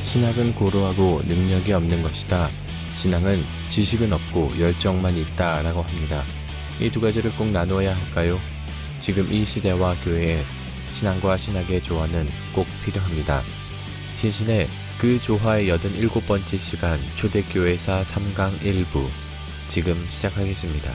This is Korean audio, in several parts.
신학은 고루하고 능력이 없는 것이다. 신앙은 지식은 없고 열정만 있다 라고 합니다. 이 두 가지를 꼭 나누어야 할까요? 지금 이 시대와 교회에 신앙과 신학의 조화는 꼭 필요합니다. 신신의 그 조화의 87번째 시간 초대교회사 3강 1부 지금 시작하겠습니다.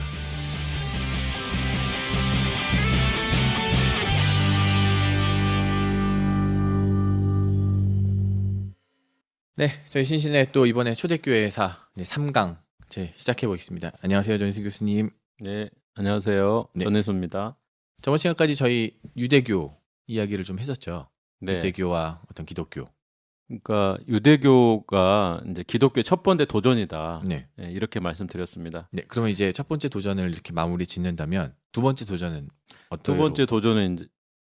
네, 저희 신신의 또 이번에 초대교회사 3강 시작해 보겠습니다. 안녕하세요, 전희수 교수님. 네, 안녕하세요. 네. 전혜수입니다. 저번 시간까지 저희 유대교 이야기를 좀 했었죠. 네, 유대교와 어떤 기독교. 그러니까 유대교가 이제 기독교의 첫 번째 도전이다. 네. 네, 이렇게 말씀드렸습니다. 네, 그러면 이제 첫 번째 도전을 이렇게 마무리 짓는다면 두 번째 도전은 어떤? 두 번째 도전은 이제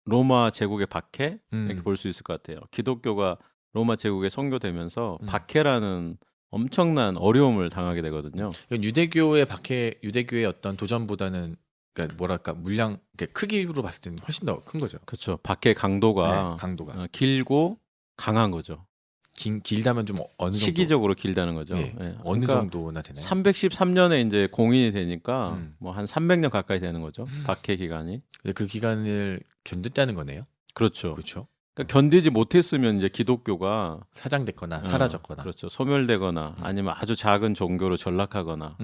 로마 제국의 박해 이렇게 음. 볼 수 있을 것 같아요. 기독교가 로마 제국에 선교되면서 음. 박해라는 엄청난 어려움을 당하게 되거든요. 이건 유대교의 박해, 유대교의 어떤 도전보다는 그러니까 뭐랄까 물량, 그러니까 크기로 봤을 때는 훨씬 더 큰 거죠. 그렇죠. 박해 강도가 네, 강도가 길고 강한 거죠. 길다면 좀 어느 정도? 시기적으로 길다는 거죠. 네, 네. 어느 그러니까 정도나 되나요? 313년에 이제 공인이 되니까 뭐 한 300년 가까이 되는 거죠. 박해 기간이. 근데 그 기간을 견뎠다는 거네요. 그렇죠. 그렇죠. 그러니까 견디지 못했으면 이제 기독교가 사장됐거나 사라졌거나. 그렇죠. 소멸되거나 아니면 아주 작은 종교로 전락하거나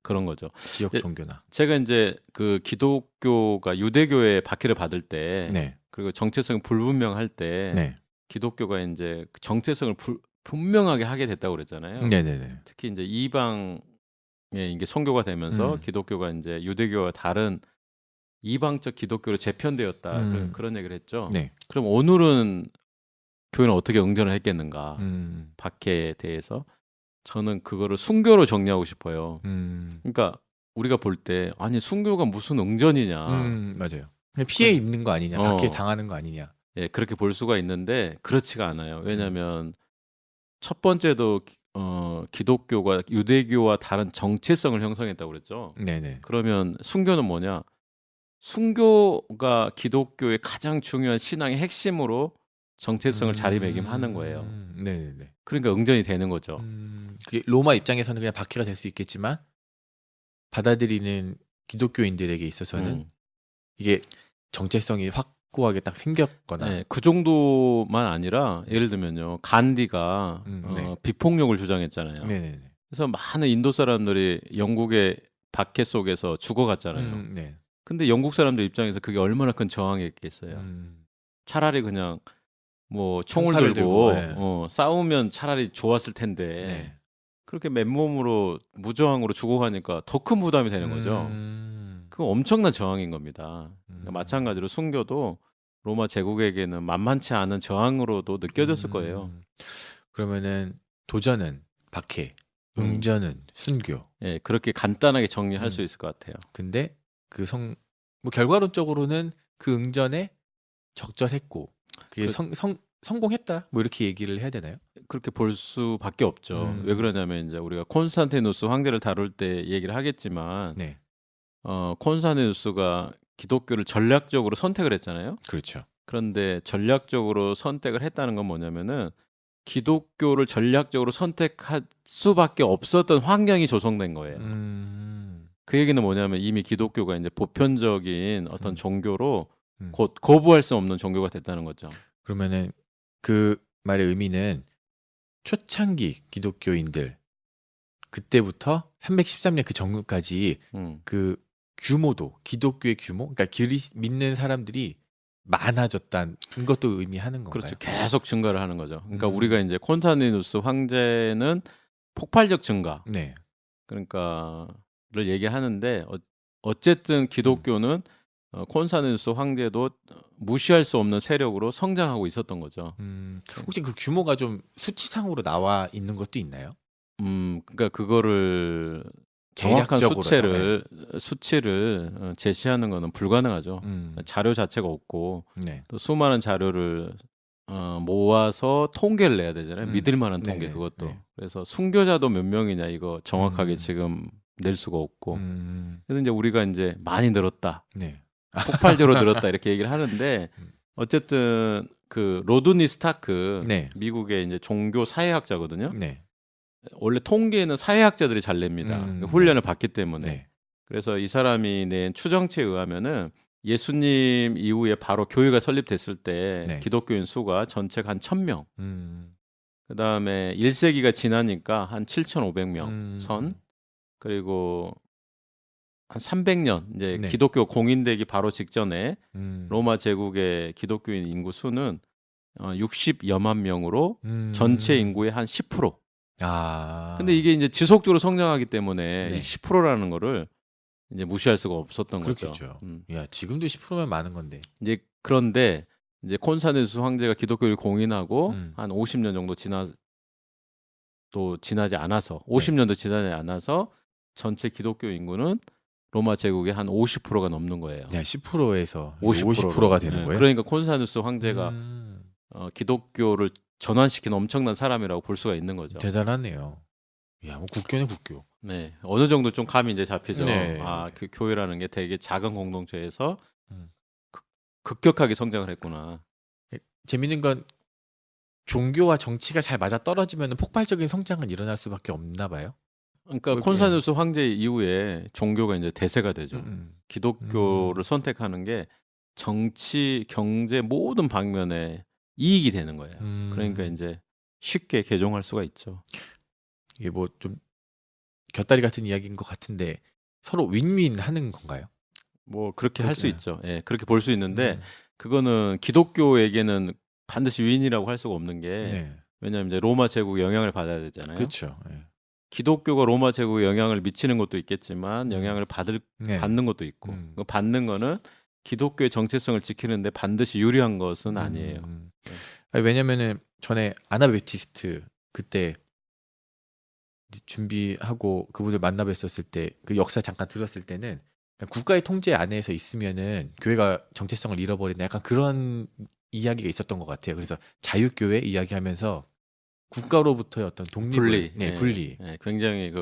그런 거죠. 지역 네, 종교나. 제가 이제 그 기독교가 유대교의 박해를 받을 때 네. 그리고 정체성이 불분명할 때 네. 기독교가 이제 그 정체성을 분명하게 하게 됐다고 그랬잖아요. 네네네. 특히 이제 이방에 이게 선교가 되면서 기독교가 이제 유대교와 다른 이방적 기독교로 재편되었다 그런 얘기를 했죠. 네. 그럼 오늘은 교회는 어떻게 응전을 했겠는가? 박해에 대해서 저는 그거를 순교로 정리하고 싶어요. 그러니까 우리가 볼 때 아니 순교가 무슨 응전이냐? 맞아요. 그냥 피해 입는 거 아니냐? 박해 당하는 거 아니냐? 예, 그렇게 볼 수가 있는데 그렇지가 않아요. 왜냐하면 첫 번째도 기독교가 유대교와 다른 정체성을 형성했다고 그랬죠. 네네. 그러면 순교는 뭐냐? 순교가 기독교의 가장 중요한 신앙의 핵심으로 정체성을 자리매김하는 거예요. 네네네. 그러니까 응전이 되는 거죠. 그게 로마 입장에서는 그냥 박해가 될 수 있겠지만 받아들이는 기독교인들에게 있어서는 이게 정체성이 확고하게 딱 생겼거나. 네, 그 정도만 아니라 예를 들면요, 간디가 네. 비폭력을 주장했잖아요. 네네네. 그래서 많은 인도 사람들이 영국의 박해 속에서 죽어갔잖아요. 네. 근데 영국 사람들 입장에서 그게 얼마나 큰 저항이겠어요. 차라리 그냥 뭐 총을 칼을 들고 네. 싸우면 차라리 좋았을 텐데 네. 그렇게 맨몸으로 무저항으로 죽어가니까 더 큰 부담이 되는 거죠. 그건 엄청난 저항인 겁니다. 그러니까 마찬가지로 순교도 로마 제국에게는 만만치 않은 저항으로도 느껴졌을 거예요. 그러면은 도전은 박해, 응전은 순교. 예, 그렇게 간단하게 정리할 수 있을 것 같아요. 근데 뭐 결과론적으로는 그 응전에 적절했고 그게 성공했다. 뭐 이렇게 얘기를 해야 되나요? 그렇게 볼 수밖에 없죠. 왜 그러냐면 이제 우리가 콘스탄티누스 황제를 다룰 때 얘기를 하겠지만, 네. 콘스탄티누스가 기독교를 전략적으로 선택을 했잖아요. 그렇죠. 그런데 전략적으로 선택을 했다는 건 뭐냐면은 기독교를 전략적으로 선택할 수밖에 없었던 환경이 조성된 거예요. 그 얘기는 뭐냐면 이미 기독교가 이제 보편적인 어떤 종교로 곧 거부할 수 없는 종교가 됐다는 거죠. 그러면은 그 말의 의미는 초창기 기독교인들 그때부터 313년 그 전까지 그 규모도 기독교의 규모, 그러니까 믿는 사람들이 많아졌다는 것도 의미하는 건가요? 그렇죠. 계속 증가를 하는 거죠. 그러니까 우리가 이제 콘스탄티누스 황제는 폭발적 증가, 네. 그러니까를 얘기하는데 어쨌든 기독교는 콘스탄티누스 황제도 무시할 수 없는 세력으로 성장하고 있었던 거죠. 혹시 그 규모가 좀 수치상으로 나와 있는 것도 있나요? 그러니까 그거를 정확한 대략적으로 수치를 제시하는 것은 불가능하죠. 자료 자체가 없고 네. 또 수많은 자료를 모아서 통계를 내야 되잖아요. 믿을 만한 통계. 네네. 그것도. 네. 그래서 순교자도 몇 명이냐 이거 정확하게 지금 낼 수가 없고. 그래서 이제 우리가 이제 많이 늘었다. 네. 폭발적으로 늘었다 이렇게 얘기를 하는데 어쨌든 그 로드니 스타크 네. 미국의 이제 종교 사회학자거든요. 네. 원래 통계는 사회학자들이 잘 냅니다. 훈련을 받기 때문에. 네. 그래서 이 사람이 낸 추정치에 의하면은 예수님 이후에 바로 교회가 설립됐을 때 네. 기독교인 수가 전체가 한 1,000명. 그다음에 1세기가 지나니까 한 7,500명 선. 그리고 한 300년 이제 네. 기독교 공인되기 바로 직전에 음. 로마 제국의 기독교인 인구 수는 60여만 명으로 음. 전체 인구의 한 10%. 아. 근데 이게 이제 지속적으로 성장하기 때문에 네. 이 10%라는 거를 이제 무시할 수가 없었던 그렇겠죠. 거죠. 야, 지금도 10%면 많은 건데. 이제 그런데 이제 콘스탄티누스 황제가 기독교를 공인하고 음. 한 50년 정도 지나지 않아서 네. 50년도 지나지 않아서 전체 기독교 인구는 로마 제국의 한 50%가 넘는 거예요. 야, 10%에서 50%로. 50%가 되는 거예요? 그러니까 콘스탄티누스 황제가 음. 기독교를 전환시킨 엄청난 사람이라고 볼 수가 있는 거죠. 대단하네요. 야, 뭐 국교네 국교. 네, 어느 정도 좀 감이 이제 잡히죠. 네. 그 교회라는 게 되게 작은 공동체에서 음. 급격하게 성장을 했구나. 재밌는 건 종교와 정치가 잘 맞아 떨어지면 폭발적인 성장은 일어날 수밖에 없나 봐요. 그러니까 그게- 콘스탄티누스 황제 이후에 종교가 이제 대세가 되죠. 음. 기독교를 선택하는 게 정치, 경제 모든 방면에 이익이 되는 거예요. 그러니까 이제 쉽게 개종할 수가 있죠. 이게 뭐 좀 곁다리 같은 이야기인 것 같은데 서로 윈윈 하는 건가요? 뭐 그렇게 할 수 그렇게- 있죠. 예, 그렇게 볼 수 있는데 그거는 기독교에게는 반드시 윈이라고 할 수가 없는 게 네. 왜냐하면 이제 로마 제국의 영향을 받아야 되잖아요. 그렇죠. 네. 기독교가 로마 제국에 영향을 미치는 것도 있겠지만 음. 영향을 네. 받는 것도 있고 그 받는 거는 기독교의 정체성을 지키는데 반드시 유리한 것은 아니에요. 네. 아니, 왜냐면은 전에 아나베티스트 그때 이제 준비하고 그분을 만나 뵀었을 때 그 역사 잠깐 들었을 때는 그냥 국가의 통제 안에서 있으면은 교회가 정체성을 잃어버린다 약간 그런 이야기가 있었던 것 같아요. 그래서 자유교회 이야기하면서 국가로부터의 어떤 독립을 분리. 네, 예, 분리. 예, 굉장히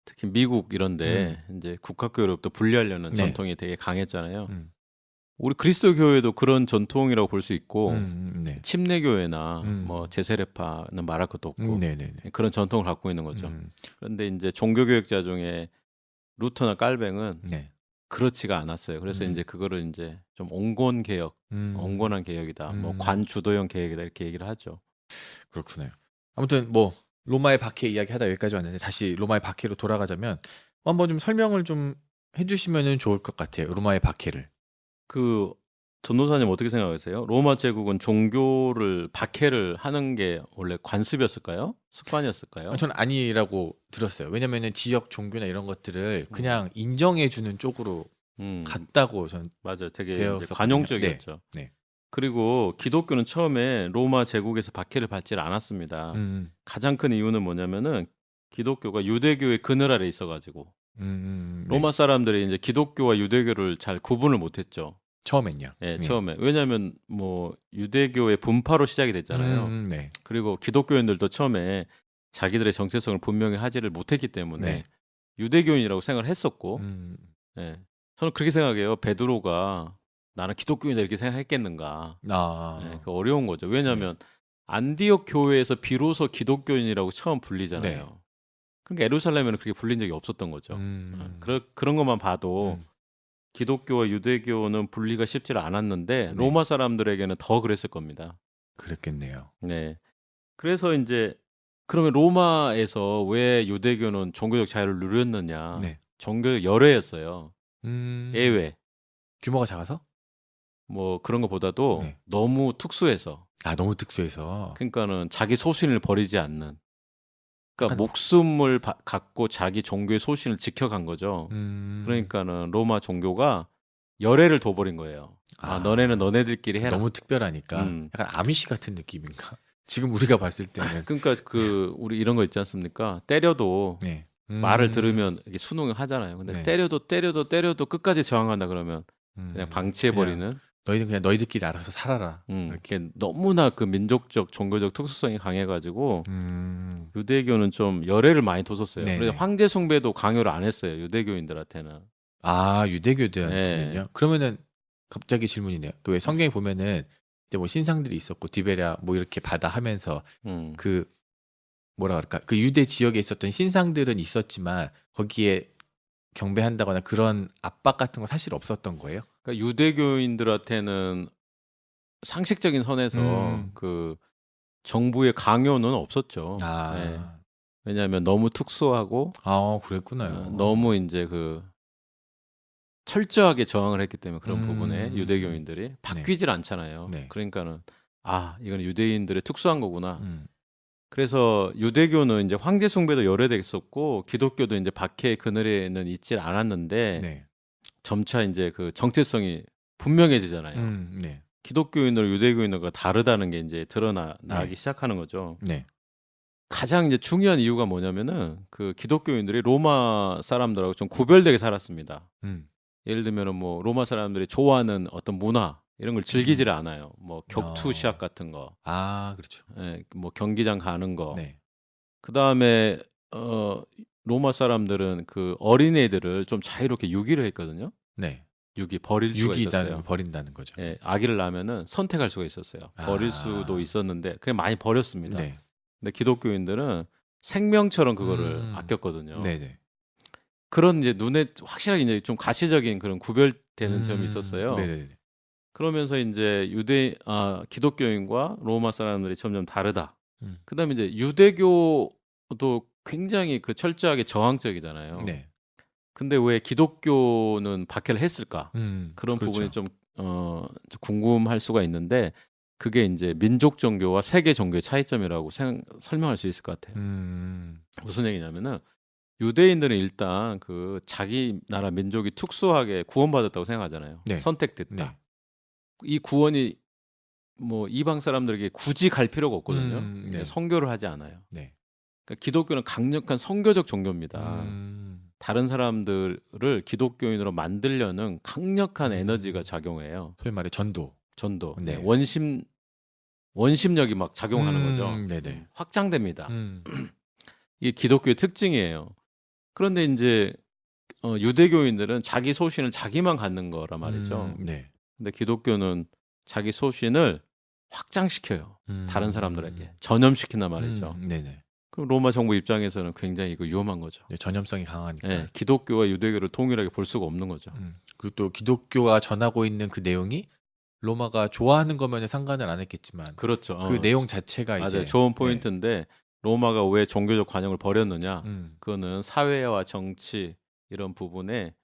특히 미국 이런데 이제 국가교회로부터 분리하려는 네. 전통이 되게 강했잖아요. 음. 우리 그리스도 교회도 그런 전통이라고 볼 수 있고 네. 침례 교회나 음. 뭐 제세례파는 말할 것도 없고 네네네. 그런 전통을 갖고 있는 거죠. 그런데 이제 종교교육자 중에 루터나 깔뱅은 네. 그렇지가 않았어요. 그래서 이제 그거를 이제 좀 온건 개혁, 온건한 개혁이다, 뭐 관주도형 개혁이다 이렇게 얘기를 하죠. 그렇구나요. 아무튼 뭐 로마의 박해 이야기하다 여기까지 왔는데 다시 로마의 박해로 돌아가자면 한번 좀 설명을 좀 해주시면은 좋을 것 같아요. 로마의 박해를. 전도사님 어떻게 생각하세요? 로마 제국은 종교를 박해를 하는 게 원래 관습이었을까요? 습관이었을까요? 저는 아니라고 들었어요. 왜냐면은 지역 종교나 이런 것들을 그냥 인정해주는 쪽으로 갔다고 저는 맞아요. 되게 이제 배웠었거든요. 관용적이었죠. 네. 그리고 기독교는 처음에 로마 제국에서 박해를 받지 않았습니다. 가장 큰 이유는 뭐냐면은 기독교가 유대교의 그늘 아래 있어가지고 네. 로마 사람들이 이제 기독교와 유대교를 잘 구분을 못했죠. 처음엔요. 예, 처음에. 왜냐하면 뭐 유대교의 분파로 시작이 됐잖아요. 네. 그리고 기독교인들도 처음에 자기들의 정체성을 분명히 하지를 못했기 때문에 네. 유대교인이라고 생각을 했었고, 예, 저는 그렇게 생각해요. 베드로가 나는 기독교인이다 이렇게 생각했겠는가? 예, 그 어려운 거죠. 왜냐하면 안디옥 교회에서 비로소 기독교인이라고 처음 불리잖아요. 네. 그러니까 예루살렘에는 그렇게 불린 적이 없었던 거죠. 그런 것만 봐도 기독교와 유대교는 분리가 쉽지 않았는데 네. 로마 사람들에게는 더 그랬을 겁니다. 그랬겠네요. 네. 그래서 이제 그러면 로마에서 왜 유대교는 종교적 자유를 누렸느냐? 네. 종교적 열애였어요. 예외. 규모가 작아서? 뭐 그런 것보다도 네. 너무 특수해서. 너무 특수해서. 그러니까는 자기 소신을 버리지 않는. 그러니까 약간- 목숨을 갖고 자기 종교의 소신을 지켜간 거죠. 그러니까는 로마 종교가 열애를 둬버린 거예요. 너네는 너네들끼리 해라. 너무 특별하니까 약간 아미시 같은 느낌인가? 지금 우리가 봤을 때는 그러니까 우리 이런 거 있지 않습니까? 때려도 네. 말을 들으면 이게 순응을 하잖아요. 근데 네. 때려도 끝까지 저항한다 그러면 그냥 방치해버리는. 너희는 그냥 너희들끼리 알아서 살아라. 이렇게 너무나 그 민족적 종교적 특수성이 강해가지고 유대교는 좀 열애를 많이 뒀었어요. 네네. 그래서 황제 숭배도 강요를 안 했어요. 유대교인들한테는. 유대교들한테는요? 네. 그러면은 갑자기 질문이네요. 그 왜 성경에 보면은 이제 뭐 신상들이 있었고 디베랴 뭐 이렇게 바다 하면서 음. 그 뭐라 그럴까 그 유대 지역에 있었던 신상들은 있었지만 거기에 경배한다거나 그런 압박 같은 거 사실 없었던 거예요. 그러니까 유대교인들한테는 상식적인 선에서 음. 그 정부의 강요는 없었죠. 예. 아, 왜냐하면 너무 특수하고 그랬구나요. 너무 이제 그 철저하게 저항을 했기 때문에 그런 부분에 음. 유대교인들이 바뀌질 않잖아요. 네. 그러니까는 이건 유대인들의 특수한 거구나. 음. 그래서 유대교는 이제 황제 숭배도 열애됐었고 기독교도 이제 박해의 그늘에는 있질 않았는데 네. 점차 이제 그 정체성이 분명해지잖아요. 네. 기독교인으로 유대교인과 다르다는 게 이제 드러나기 네. 시작하는 거죠. 네. 가장 이제 중요한 이유가 뭐냐면은 그 기독교인들이 로마 사람들하고 좀 구별되게 살았습니다. 음. 예를 들면은 뭐 로마 사람들이 좋아하는 어떤 문화 이런 걸 즐기지를 않아요. 뭐 격투 시합 같은 거, 그렇죠. 뭐 경기장 가는 거. 네. 그 다음에 로마 사람들은 그 어린애들을 좀 자유롭게 유기를 했거든요. 네. 유기 버릴 수가 있었어요. 버린다는 거죠. 예, 아기를 낳으면은 선택할 수가 있었어요. 버릴 수도 있었는데 그냥 많이 버렸습니다. 네. 근데 기독교인들은 생명처럼 그거를 음. 아꼈거든요. 네네. 그런 이제 눈에 확실하게 이제 좀 가시적인 그런 구별되는 점이 있었어요. 네네네. 그러면서 이제 기독교인과 로마 사람들이 점점 다르다. 음. 그다음에 이제 유대교도 굉장히 그 철저하게 저항적이잖아요. 네. 근데 왜 기독교는 박해를 했을까? 그런 그렇죠. 부분이 좀 궁금할 수가 있는데 그게 이제 민족 종교와 세계 종교의 차이점이라고 설명할 수 있을 것 같아요. 무슨 얘기냐면은 유대인들은 일단 그 자기 나라 민족이 특수하게 구원받았다고 생각하잖아요. 네. 선택됐다. 네. 이 구원이 뭐 이방 사람들에게 굳이 갈 필요가 없거든요. 네. 선교를 하지 않아요. 네. 그러니까 기독교는 강력한 선교적 종교입니다. 다른 사람들을 기독교인으로 만들려는 강력한 에너지가 작용해요. 소위 말해 전도. 네. 네. 원심력이 막 작용하는 거죠. 네네. 확장됩니다. 이게 기독교의 특징이에요. 그런데 이제 유대교인들은 자기 소신을 자기만 갖는 거란 말이죠. 네. 근데 기독교는 자기 소신을 확장시켜요. 다른 사람들에게 전염시킨단 말이죠. 네네. 그럼 로마 정부 입장에서는 굉장히 이거 위험한 거죠. 네, 전염성이 강하니까. 네, 기독교와 유대교를 동일하게 볼 수가 없는 거죠. 그리고 또 기독교가 전하고 있는 그 내용이 로마가 좋아하는 거면 상관을 안 했겠지만 그렇죠. 그 내용 자체가 맞아요. 이제 좋은 포인트인데 로마가 왜 종교적 관용을 버렸느냐? 음. 그거는 사회와 정치 이런 부분에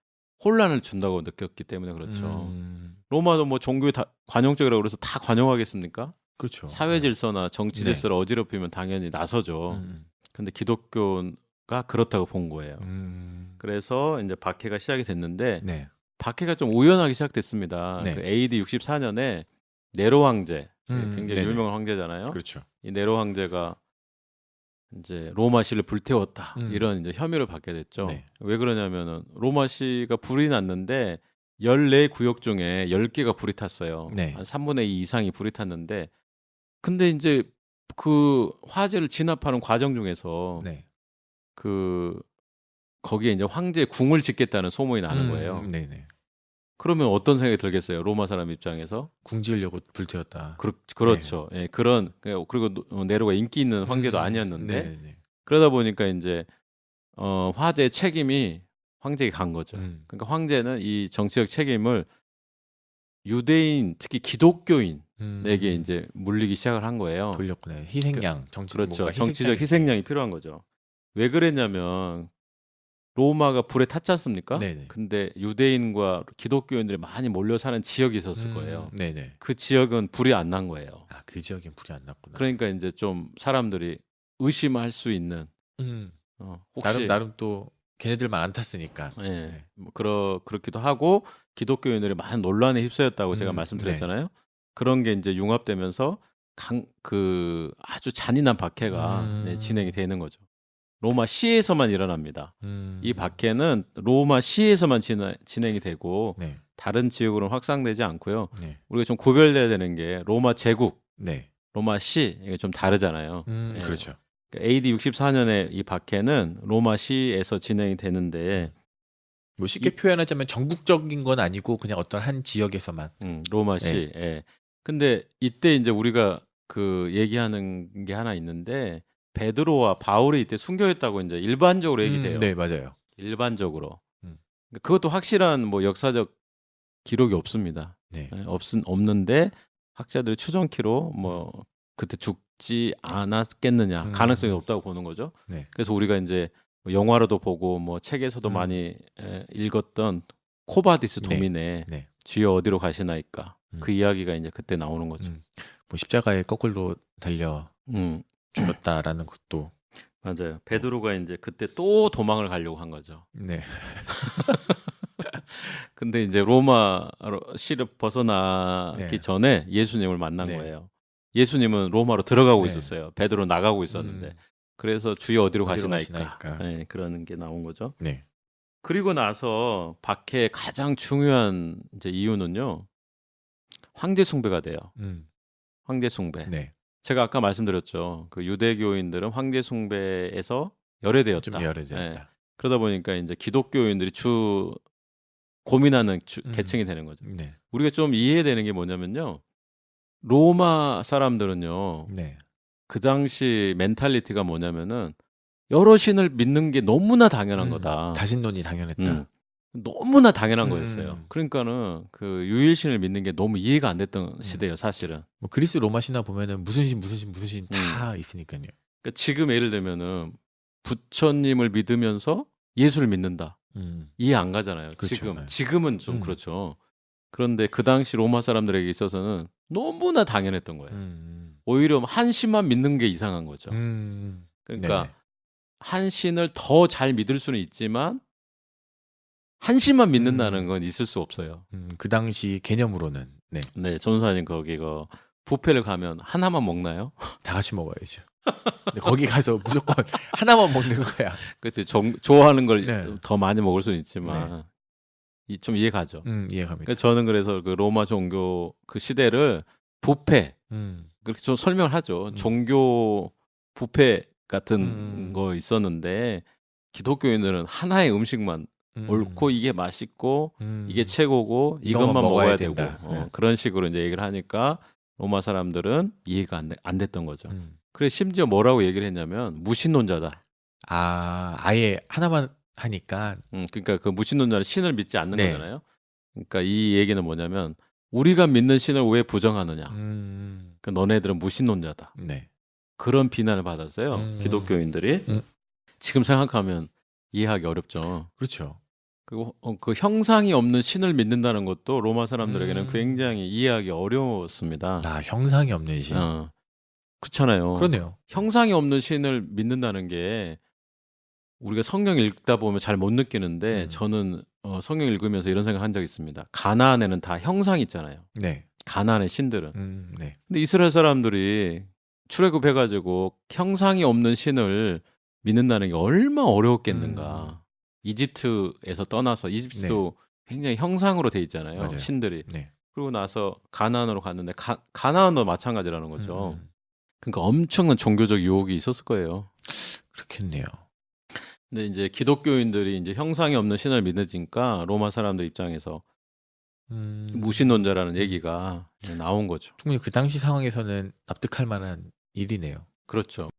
혼란을 준다고 느꼈기 때문에 그렇죠. 로마도 뭐 종교 관용적이라고 그래서 다 관용하겠습니까? 그렇죠. 사회 질서나 정치 네. 질서를 어지럽히면 당연히 나서죠. 근데 기독교가 그렇다고 본 거예요. 그래서 이제 박해가 시작이 됐는데 네. 박해가 좀 우연하게 시작됐습니다. 네. 그 AD 64년에 네로 황제, 굉장히 네네. 유명한 황제잖아요. 그렇죠. 이 네로 황제가 이제 로마시를 불태웠다 이런 이제 혐의를 받게 됐죠. 네. 왜 그러냐면은 로마시가 불이 났는데 14구역 중에 10개가 불이 탔어요. 네. 한 3분의 2 이상이 불이 탔는데 근데 이제 그 화재를 진압하는 과정 중에서 네. 거기에 이제 황제 궁을 짓겠다는 소문이 나는 거예요. 네네. 그러면 어떤 생각이 들겠어요? 로마 사람 입장에서? 궁 지으려고 불태웠다. 그렇죠. 예, 그리고 네로가 인기 있는 황제도 아니었는데 네네. 그러다 보니까 이제 화재의 책임이 황제에게 간 거죠. 그러니까 황제는 이 정치적 책임을 유대인 특히 기독교인에게 이제 물리기 시작을 한 거예요. 돌렸구나. 희생양. 그렇죠. 정치적 희생양이 필요한 거죠. 왜 그랬냐면 로마가 불에 탔지 않습니까? 네네. 근데 유대인과 기독교인들이 많이 몰려 사는 지역이 있었을 거예요. 네네. 그 지역은 불이 안 난 거예요. 그 지역엔 불이 안 났구나. 그러니까 이제 좀 사람들이 의심할 수 있는 혹시 나름 또 걔네들만 안 탔으니까. 네. 뭐 그렇기도 하고 기독교인들이 많은 논란에 휩싸였다고 제가 말씀드렸잖아요. 네. 그런 게 이제 융합되면서 아주 잔인한 박해가 진행이 되는 거죠. 로마 시에서만 일어납니다. 이 박해는 로마 시에서만 진행이 되고 네. 다른 지역으로는 확산되지 않고요. 네. 우리가 좀 구별돼야 되는 게 로마 제국, 네. 로마 시 이게 좀 다르잖아요. 예. 그렇죠. AD 64년에 이 박해는 로마 시에서 진행이 되는데 뭐 쉽게 표현하자면 전국적인 건 아니고 그냥 어떤 한 지역에서만. 로마 시. 예. 근데 이때 이제 우리가 그 얘기하는 게 하나 있는데 베드로와 바울이 이때 순교했다고 이제 일반적으로 얘기돼요. 네, 맞아요. 일반적으로. 음. 그것도 확실한 뭐 역사적 기록이 없습니다. 네. 없는데 학자들이 추정키로 뭐 그때 죽지 않았겠느냐 가능성이 없다고 보는 거죠. 네. 그래서 우리가 이제 뭐 영화로도 보고 뭐 책에서도 많이 읽었던 코바디스 네. 도민의 네. 주여 어디로 가시나이까 그 이야기가 이제 그때 나오는 거죠. 뭐 십자가에 거꾸로 달려 죽었다라는 것도 맞아요. 베드로가 이제 그때 또 도망을 가려고 한 거죠. 네. 근데 이제 로마시를 벗어나기 네. 전에 예수님을 만난 네. 거예요. 예수님은 로마로 들어가고 네. 있었어요. 베드로 나가고 있었는데. 음. 그래서 주여 어디로 어디로 가시나이까. 가시나이까. 네, 그런 게 나온 거죠. 네. 그리고 나서 박해의 가장 중요한 이제 이유는요. 황제 숭배가 돼요. 황제 숭배. 네. 제가 아까 말씀드렸죠. 그 유대교인들은 황제 숭배에서 열애되었다. 좀 열애되었다. 네. 그러다 보니까 이제 기독교인들이 고민하는 계층이 되는 거죠. 네. 우리가 좀 이해되는 게 뭐냐면요. 로마 사람들은요. 네. 그 당시 멘탈리티가 뭐냐면은 여러 신을 믿는 게 너무나 당연한 거다. 자신론이 당연했다. 너무나 당연한 거였어요. 그러니까는 그 유일신을 믿는 게 너무 이해가 안 됐던 시대예요, 사실은. 뭐 그리스 로마 신화 보면은 무슨 신 다 있으니까요. 그러니까 지금 예를 들면은 부처님을 믿으면서 예수를 믿는다. 이해 안 가잖아요. 그렇죠. 지금은 좀 그렇죠. 그런데 그 당시 로마 사람들에게 있어서는 너무나 당연했던 거예요. 오히려 한 신만 믿는 게 이상한 거죠. 그러니까 네네. 한 신을 더 잘 믿을 수는 있지만 한 신만 믿는다는 건 있을 수 없어요. 그 당시 개념으로는 네. 네, 전사님 거기 뷔페를 가면 하나만 먹나요? 다 같이 먹어야죠. 근데 거기 가서 무조건 하나만 먹는 거야. 그렇지. 좋아하는 걸 더 네. 많이 먹을 수는 있지만 좀 이해가죠. 이해갑니다. 그러니까 저는 그래서 그 로마 종교 그 시대를 뷔페 그렇게 좀 설명을 하죠. 종교 뷔페 같은 거 있었는데 기독교인들은 하나의 음식만 옳고 이게 맛있고 이게 최고고 이것만 먹어야 되고 그런 식으로 이제 얘기를 하니까 로마 사람들은 이해가 안 됐던 거죠. 그래 심지어 뭐라고 얘기를 했냐면 무신론자다. 아예 하나만 하니까. 그러니까 그 무신론자는 신을 믿지 않는 거잖아요. 그러니까 이 얘기는 뭐냐면 우리가 믿는 신을 왜 부정하느냐. 그러니까 너네들은 무신론자다. 네. 그런 비난을 받았어요. 기독교인들이. 지금 생각하면 이해하기 어렵죠. 그렇죠. 그리고 그 형상이 없는 신을 믿는다는 것도 로마 사람들에게는 굉장히 이해하기 어려웠습니다. 형상이 없는 신. 그렇잖아요. 그러네요. 형상이 없는 신을 믿는다는 게 우리가 성경 읽다 보면 잘 못 느끼는데 저는 성경 읽으면서 이런 생각 한 적이 있습니다. 가나안에는 다 형상이 있잖아요. 네. 가나안의 신들은. 네. 근데 이스라엘 사람들이 출애굽해가지고 형상이 없는 신을 믿는다는 게 얼마나 어려웠겠는가. 이집트에서 떠나서 이집트도 굉장히 형상으로 돼 있잖아요. 맞아요. 신들이. 네. 그리고 나서 가나안으로 갔는데 가나안도 마찬가지라는 거죠. 그러니까 엄청난 종교적 유혹이 있었을 거예요. 그렇겠네요. 근데 이제 기독교인들이 이제 형상이 없는 신을 믿으니까 로마 사람들 입장에서 무신론자라는 얘기가 나온 거죠. 충분히 그 당시 상황에서는 납득할 만한 일이네요. 그렇죠.